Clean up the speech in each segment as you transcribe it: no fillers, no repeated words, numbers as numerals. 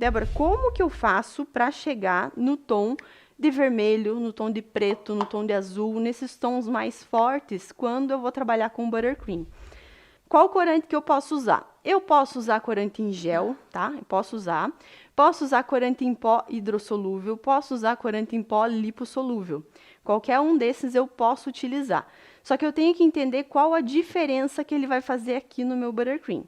Débora, como que eu faço para chegar no tom de vermelho, no tom de preto, no tom de azul, nesses tons mais fortes, quando eu vou trabalhar com buttercream? Qual corante que eu posso usar? Eu posso usar corante em gel, tá? Eu posso usar. Posso usar corante em pó hidrossolúvel, posso usar corante em pó lipossolúvel. Qualquer um desses eu posso utilizar. Só que eu tenho que entender qual a diferença que ele vai fazer aqui no meu buttercream.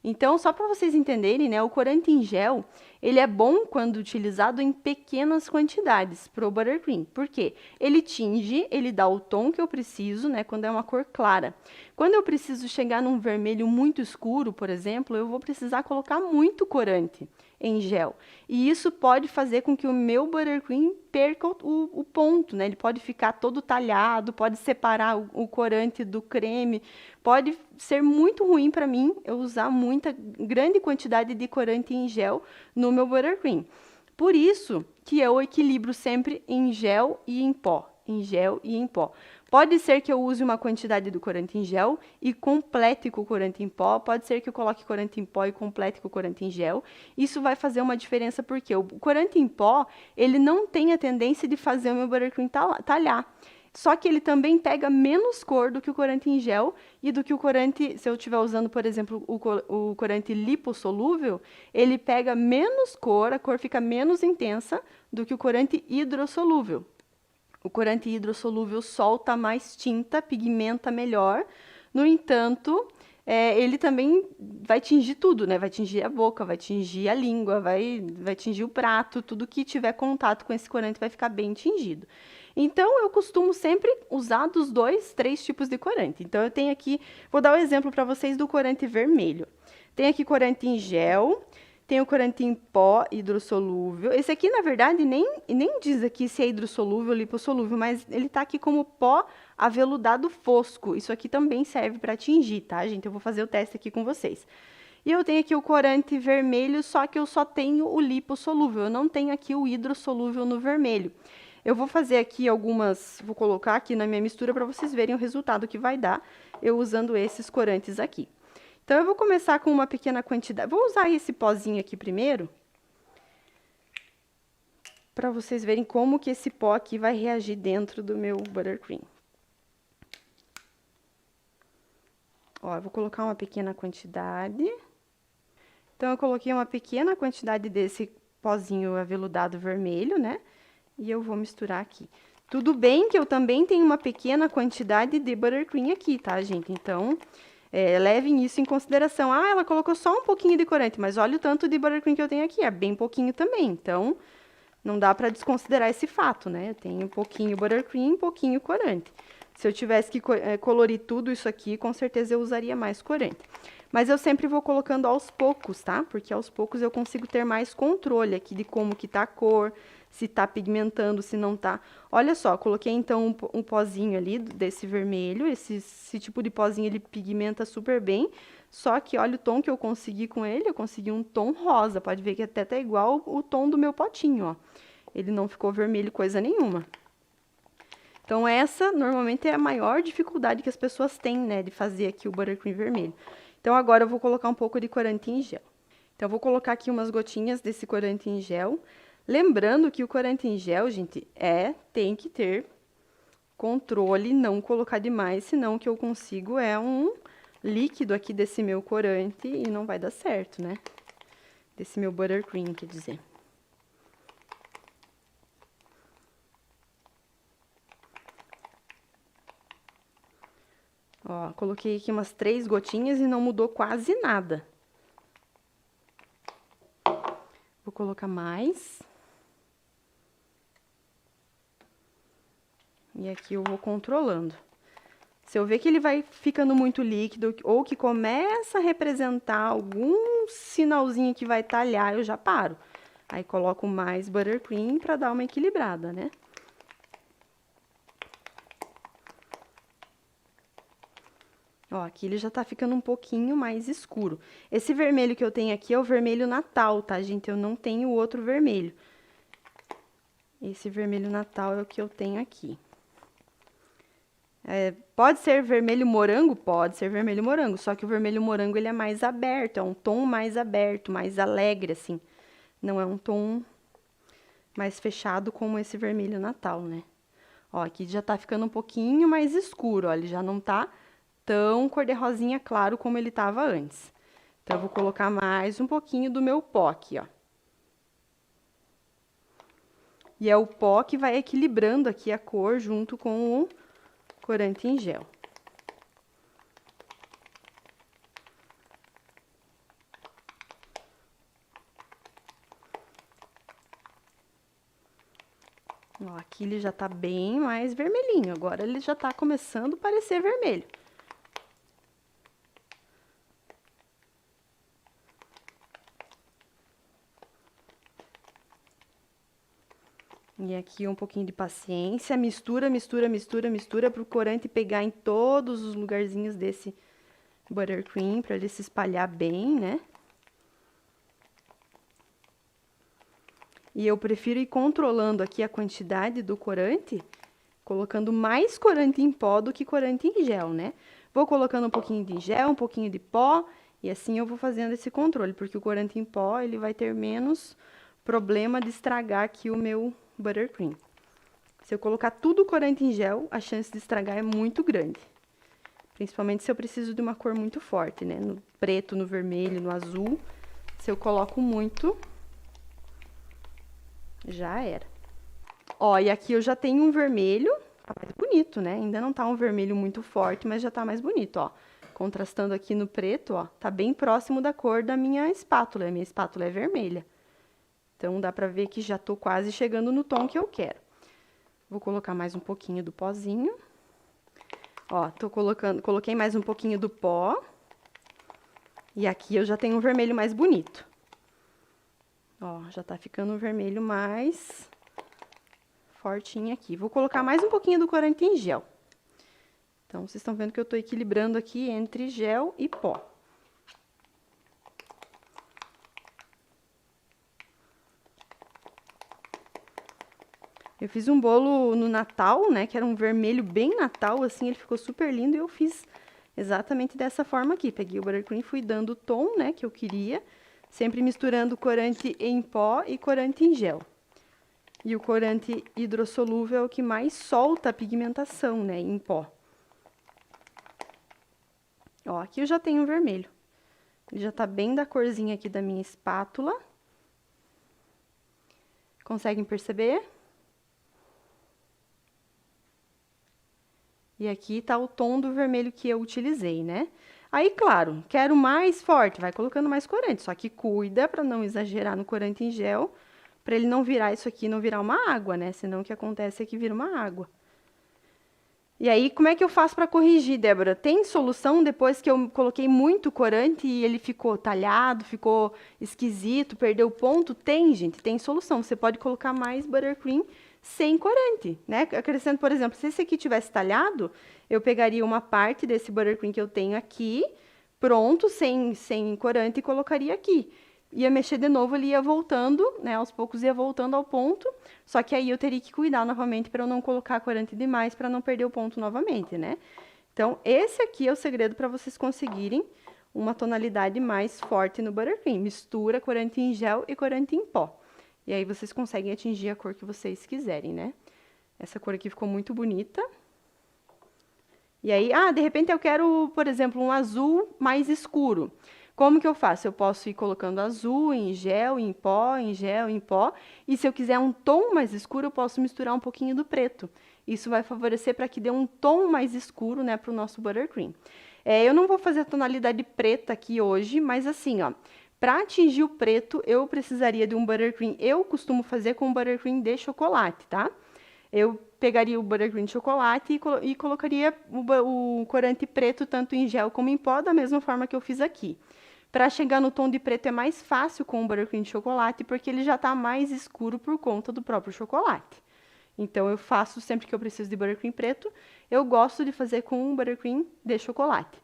Então, só para vocês entenderem, né, o corante em gel, ele é bom quando utilizado em pequenas quantidades para o buttercream. Por quê? Ele tinge, ele dá o tom que eu preciso, né, quando é uma cor clara. Quando eu preciso chegar num vermelho muito escuro, por exemplo, eu vou precisar colocar muito corante em gel. E isso pode fazer com que o meu buttercream perca o ponto, né? Ele pode ficar todo talhado, pode separar o corante do creme, pode ser muito ruim para mim eu usar muita grande quantidade de corante em gel no meu buttercream. Por isso que eu equilibro sempre em gel e em pó, em gel e em pó. Pode ser que eu use uma quantidade do corante em gel e complete com o corante em pó. Pode ser que eu coloque corante em pó e complete com o corante em gel. Isso vai fazer uma diferença porque o corante em pó, ele não tem a tendência de fazer o meu buttercream talhar. Só que ele também pega menos cor do que o corante em gel e do que o corante, se eu estiver usando, por exemplo, o corante lipossolúvel, ele pega menos cor, a cor fica menos intensa do que o corante hidrossolúvel. O corante hidrossolúvel solta mais tinta, pigmenta melhor. No entanto, ele também vai tingir tudo, né? Vai tingir a boca, vai tingir a língua, vai tingir o prato, tudo que tiver contato com esse corante vai ficar bem tingido. Então, eu costumo sempre usar dos 2, 3 tipos de corante. Então, eu tenho aqui, vou dar o exemplo para vocês do corante vermelho. Tem aqui corante em gel, tem o corante em pó hidrossolúvel. Esse aqui, na verdade, nem diz aqui se é hidrossolúvel ou lipossolúvel, mas ele tá aqui como pó aveludado fosco. Isso aqui também serve para tingir, tá, gente? Eu vou fazer o teste aqui com vocês. E eu tenho aqui o corante vermelho, só que eu só tenho o lipossolúvel. Eu não tenho aqui o hidrossolúvel no vermelho. Eu vou fazer aqui algumas, vou colocar aqui na minha mistura para vocês verem o resultado que vai dar eu usando esses corantes aqui. Então, eu vou começar com uma pequena quantidade. Vou usar esse pozinho aqui primeiro, para vocês verem como que esse pó aqui vai reagir dentro do meu buttercream. Ó, eu vou colocar uma pequena quantidade. Então, eu coloquei uma pequena quantidade desse pozinho aveludado vermelho, né? E eu vou misturar aqui. Tudo bem que eu também tenho uma pequena quantidade de buttercream aqui, tá, gente? Então, levem isso em consideração. Ah, ela colocou só um pouquinho de corante, mas olha o tanto de buttercream que eu tenho aqui, é bem pouquinho também. Então, não dá para desconsiderar esse fato, né? Eu tenho um pouquinho buttercream, um pouquinho corante. Se eu tivesse que colorir tudo isso aqui, com certeza eu usaria mais corante. Mas eu sempre vou colocando aos poucos, tá? Porque aos poucos eu consigo ter mais controle aqui de como que tá a cor, se tá pigmentando, se não tá. Olha só, coloquei então um pozinho ali desse vermelho, esse tipo de pozinho ele pigmenta super bem, só que olha o tom que eu consegui com ele, eu consegui um tom rosa, pode ver que até tá igual o tom do meu potinho, ó. Ele não ficou vermelho coisa nenhuma. Então, essa normalmente é a maior dificuldade que as pessoas têm, né, de fazer aqui o buttercream vermelho. Então, agora eu vou colocar um pouco de corante em gel. Então, eu vou colocar aqui umas gotinhas desse corante em gel. Lembrando que o corante em gel, gente, tem que ter controle, não colocar demais, senão o que eu consigo é um líquido aqui desse meu corante e não vai dar certo, né? Desse meu buttercream, quer dizer. Ó, coloquei aqui umas 3 gotinhas e não mudou quase nada. Vou colocar mais. E aqui eu vou controlando. Se eu ver que ele vai ficando muito líquido ou que começa a representar algum sinalzinho que vai talhar, eu já paro. Aí coloco mais buttercream para dar uma equilibrada, né? Ó, aqui ele já tá ficando um pouquinho mais escuro. Esse vermelho que eu tenho aqui é o vermelho Natal, tá, gente? Eu não tenho outro vermelho. Esse vermelho Natal é o que eu tenho aqui. Pode ser vermelho morango? Pode ser vermelho morango, só que o vermelho morango ele é mais aberto, é um tom mais aberto, mais alegre, assim. Não é um tom mais fechado como esse vermelho Natal, né? Ó, aqui já tá ficando um pouquinho mais escuro, ó, ele já não tá tão cor-de-rosinha claro como ele tava antes. Então, eu vou colocar mais um pouquinho do meu pó aqui, ó. E é o pó que vai equilibrando aqui a cor junto com o corante em gel. Ó, aqui ele já tá bem mais vermelhinho, agora ele já tá começando a parecer vermelho. E aqui um pouquinho de paciência, mistura, mistura, mistura, mistura para o corante pegar em todos os lugarzinhos desse buttercream, para ele se espalhar bem, né? E eu prefiro ir controlando aqui a quantidade do corante, colocando mais corante em pó do que corante em gel, né? Vou colocando um pouquinho de gel, um pouquinho de pó, e assim eu vou fazendo esse controle, porque o corante em pó, ele vai ter menos problema de estragar aqui o meu buttercream. Se eu colocar tudo corante em gel, a chance de estragar é muito grande. Principalmente se eu preciso de uma cor muito forte, né? No preto, no vermelho, no azul. Se eu coloco muito, já era. Ó, e aqui eu já tenho um vermelho, tá mais bonito, né? Ainda não tá um vermelho muito forte, mas já tá mais bonito, ó. Contrastando aqui no preto, ó, tá bem próximo da cor da minha espátula. A minha espátula é vermelha. Então, dá pra ver que já tô quase chegando no tom que eu quero. Vou colocar mais um pouquinho do pozinho. Ó, coloquei mais um pouquinho do pó. E aqui eu já tenho um vermelho mais bonito. Ó, já tá ficando um vermelho mais fortinho aqui. Vou colocar mais um pouquinho do corante em gel. Então, vocês estão vendo que eu tô equilibrando aqui entre gel e pó. Eu fiz um bolo no Natal, né, que era um vermelho bem Natal, assim, ele ficou super lindo e eu fiz exatamente dessa forma aqui. Peguei o buttercream e fui dando o tom, né, que eu queria, sempre misturando corante em pó e corante em gel. E o corante hidrossolúvel é o que mais solta a pigmentação, né, em pó. Ó, aqui eu já tenho o vermelho. Ele já tá bem da corzinha aqui da minha espátula. Conseguem perceber? E aqui tá o tom do vermelho que eu utilizei, né? Aí, claro, quero mais forte, vai colocando mais corante. Só que cuida para não exagerar no corante em gel, para ele não virar isso aqui, não virar uma água, né? Senão o que acontece é que vira uma água. E aí, como é que eu faço para corrigir, Débora? Tem solução depois que eu coloquei muito corante e ele ficou talhado, ficou esquisito, perdeu ponto? Tem, gente, tem solução. Você pode colocar mais buttercream sem corante, né? Acrescento, por exemplo, se esse aqui tivesse talhado, eu pegaria uma parte desse buttercream que eu tenho aqui, pronto, sem corante, e colocaria aqui. Ia mexer de novo, ele ia voltando, né? Aos poucos ia voltando ao ponto, só que aí eu teria que cuidar novamente para eu não colocar corante demais, para não perder o ponto novamente, né? Então, esse aqui é o segredo para vocês conseguirem uma tonalidade mais forte no buttercream. Mistura corante em gel e corante em pó. E aí, vocês conseguem atingir a cor que vocês quiserem, né? Essa cor aqui ficou muito bonita. E aí, de repente eu quero, por exemplo, um azul mais escuro. Como que eu faço? Eu posso ir colocando azul em gel, em pó, em gel, em pó. E se eu quiser um tom mais escuro, eu posso misturar um pouquinho do preto. Isso vai favorecer para que dê um tom mais escuro, né, para o nosso buttercream. Eu não vou fazer a tonalidade preta aqui hoje, mas assim, ó, para atingir o preto, eu precisaria de um buttercream. Eu costumo fazer com buttercream de chocolate, tá? Eu pegaria o buttercream de chocolate e colocaria o corante preto tanto em gel como em pó, da mesma forma que eu fiz aqui. Para chegar no tom de preto é mais fácil com o buttercream de chocolate, porque ele já está mais escuro por conta do próprio chocolate. Então, eu faço sempre que eu preciso de buttercream preto, eu gosto de fazer com um buttercream de chocolate.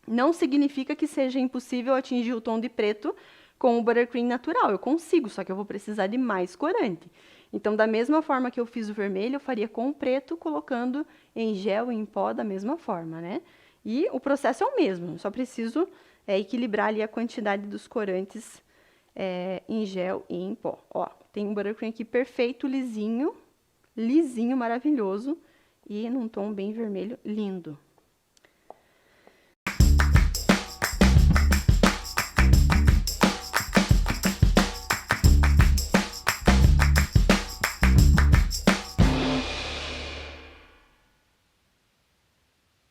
Não significa que seja impossível atingir o tom de preto com o buttercream natural. Eu consigo, só que eu vou precisar de mais corante. Então, da mesma forma que eu fiz o vermelho, eu faria com o preto, colocando em gel e em pó da mesma forma, né? E o processo é o mesmo, só preciso equilibrar ali a quantidade dos corantes em gel e em pó. Ó, tem um buttercream aqui perfeito, lisinho, lisinho, maravilhoso. E num tom bem vermelho, lindo.